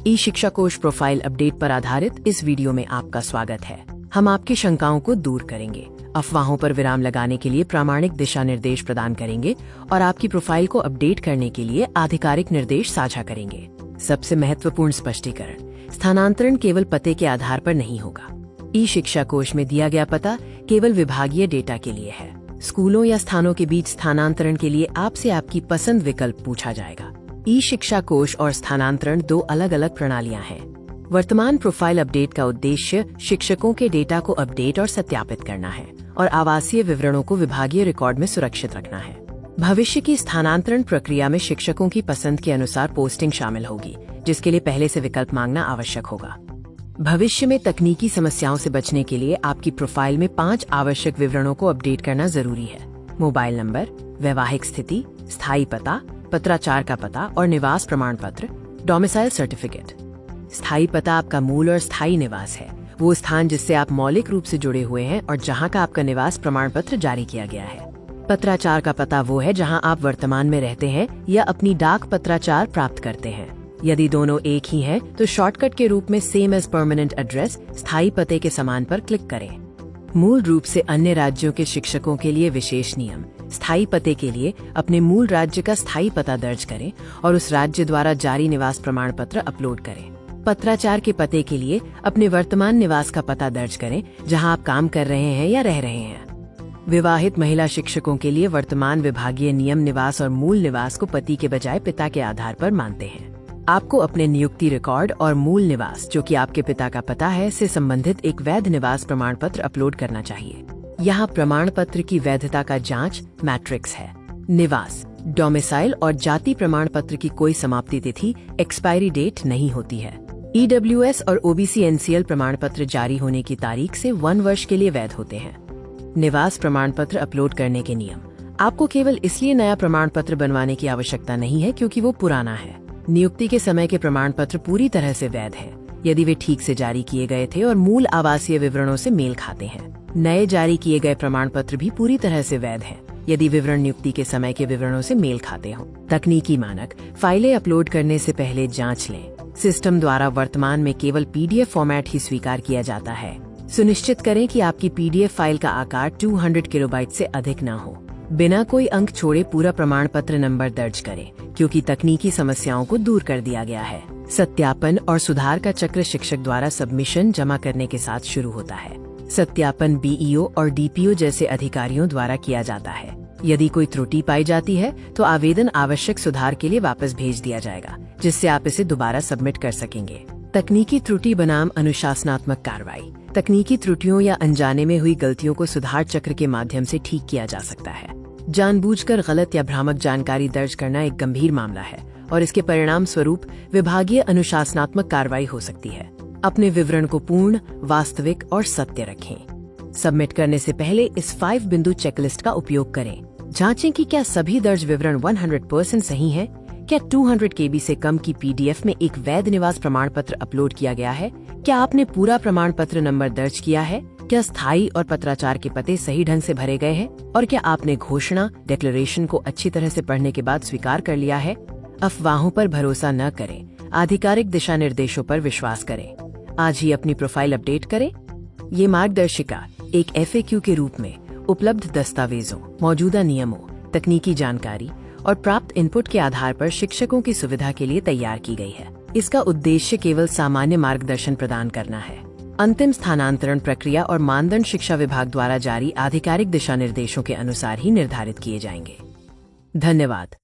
ई शिक्षा कोश profile update पर आधारित इस वीडियो में आपका स्वागत है। हम आपकी शंकाओं को दूर करेंगे, अफवाहों पर विराम लगाने के लिए प्रामाणिक दिशा निर्देश प्रदान करेंगे और आपकी प्रोफाइल को अपडेट करने के लिए आधिकारिक निर्देश साझा करेंगे। सबसे महत्वपूर्ण स्पष्टीकरण, स्थानांतरण केवल पते के आधार पर नहीं होगा। ई शिक्षा कोश में दिया गया पता केवल विभागीय डेटा के लिए है। स्कूलों या स्थानों के बीच स्थानांतरण के लिए आपसे आपकी पसंद विकल्प पूछा जाएगा। ई शिक्षा कोश और स्थानांतरण दो अलग अलग प्रणालियां हैं। वर्तमान प्रोफाइल अपडेट का उद्देश्य शिक्षकों के डेटा को अपडेट और सत्यापित करना है और आवासीय विवरणों को विभागीय रिकॉर्ड में सुरक्षित रखना है। भविष्य की स्थानांतरण प्रक्रिया में शिक्षकों की पसंद के अनुसार पोस्टिंग शामिल होगी, जिसके लिए पहले से विकल्प मांगना आवश्यक होगा। भविष्य में तकनीकी समस्याओं से बचने के लिए आपकी प्रोफाइल में 5 आवश्यक विवरणों को अपडेट करना जरूरी है। मोबाइल नंबर, वैवाहिक स्थिति, स्थायी पता, पत्राचार का पता और निवास प्रमाण पत्र, डोमिसाइल सर्टिफिकेट। स्थायी पता आपका मूल और स्थायी निवास है, वो स्थान जिससे आप मौलिक रूप से जुड़े हुए हैं और जहां का आपका निवास प्रमाण पत्र जारी किया गया है। पत्राचार का पता वो है जहां आप वर्तमान में रहते हैं या अपनी डाक पत्राचार प्राप्त करते हैं। यदि दोनों एक ही हैं, तो शॉर्टकट के रूप में सेम एज परमानेंट एड्रेस स्थायी पते के समान पर क्लिक करें। मूल रूप से अन्य राज्यों के शिक्षकों के लिए विशेष नियम, स्थायी पते के लिए अपने मूल राज्य का स्थायी पता दर्ज करें और उस राज्य द्वारा जारी निवास प्रमाण पत्र अपलोड करें। पत्राचार के पते के लिए अपने वर्तमान निवास का पता दर्ज करें, जहां आप काम कर रहे हैं या रह रहे हैं। विवाहित महिला शिक्षकों के लिए वर्तमान विभागीय नियम निवास और मूल निवास को पति के बजाय पिता के आधार पर मानते हैं। आपको अपने नियुक्ति रिकॉर्ड और मूल निवास, जो कि आपके पिता का पता है, से संबंधित एक वैध निवास प्रमाण पत्र अपलोड करना चाहिए। यहाँ प्रमाण पत्र की वैधता का जांच मैट्रिक्स है। निवास, डोमिसाइल और जाति प्रमाण पत्र की कोई समाप्ति तिथि एक्सपायरी डेट नहीं होती है। EWS और OBC NCL प्रमाण पत्र जारी होने की तारीख से 1 वर्ष के लिए वैध होते हैं। निवास प्रमाण पत्र अपलोड करने के नियम, आपको केवल इसलिए नया प्रमाण पत्र बनवाने की आवश्यकता नहीं है क्योंकि वो पुराना है। नियुक्ति के समय के प्रमाण पत्र पूरी तरह से वैध है यदि वे ठीक से जारी किए गए थे और मूल आवासीय विवरणों से मेल खाते हैं। नए जारी किए गए प्रमाण पत्र भी पूरी तरह से वैध हैं यदि विवरण नियुक्ति के समय के विवरणों से मेल खाते हों। तकनीकी मानक, फाइलें अपलोड करने से पहले जांच लें। सिस्टम द्वारा वर्तमान में केवल PDF फॉर्मेट ही स्वीकार किया जाता है। सुनिश्चित करें कि आपकी PDF फाइल का आकार 200 किलोबाइट से अधिक न हो। बिना कोई अंक छोड़े पूरा प्रमाण पत्र नंबर दर्ज करें, क्योंकि तकनीकी समस्याओं को दूर कर दिया गया है। सत्यापन और सुधार का चक्र शिक्षक द्वारा सबमिशन जमा करने के साथ शुरू होता है। सत्यापन BEO और DPO जैसे अधिकारियों द्वारा किया जाता है। यदि कोई त्रुटि पाई जाती है तो आवेदन आवश्यक सुधार के लिए वापस भेज दिया जाएगा, जिससे आप इसे दोबारा सबमिट कर सकेंगे। तकनीकी त्रुटि बनाम अनुशासनात्मक कार्रवाई, तकनीकी त्रुटियों या अनजाने में हुई गलतियों को सुधार चक्र के माध्यम से ठीक किया जा सकता है। जानबूझकर गलत या भ्रामक जानकारी दर्ज करना एक गंभीर मामला है और इसके परिणाम स्वरूप विभागीय अनुशासनात्मक कार्रवाई हो सकती है। अपने विवरण को पूर्ण, वास्तविक और सत्य रखें। सबमिट करने से पहले इस 5 बिंदु चेकलिस्ट का उपयोग करें। जांचें कि क्या सभी दर्ज विवरण 100% सही हैं? क्या 200 KB से कम की PDF में एक वैध निवास प्रमाण पत्र अपलोड किया गया है? क्या आपने पूरा प्रमाण पत्र नंबर दर्ज किया है? क्या स्थायी और पत्राचार के पते सही ढंग से भरे गए हैं? और क्या आपने घोषणा डिक्लेरेशन को अच्छी तरह से पढ़ने के बाद स्वीकार कर लिया है? अफवाहों पर भरोसा न करें, आधिकारिक दिशा निर्देशों पर विश्वास करें। आज ही अपनी प्रोफाइल अपडेट करें। ये मार्गदर्शिका एक FAQ के रूप में उपलब्ध दस्तावेजों, मौजूदा नियमों, तकनीकी जानकारी और प्राप्त इनपुट के आधार पर शिक्षकों की सुविधा के लिए तैयार की गई है। इसका उद्देश्य केवल सामान्य मार्गदर्शन प्रदान करना है। अंतिम स्थानांतरण प्रक्रिया और मानदंड शिक्षा विभाग द्वारा जारी आधिकारिक दिशा निर्देशों के अनुसार ही निर्धारित किए जाएंगे। धन्यवाद।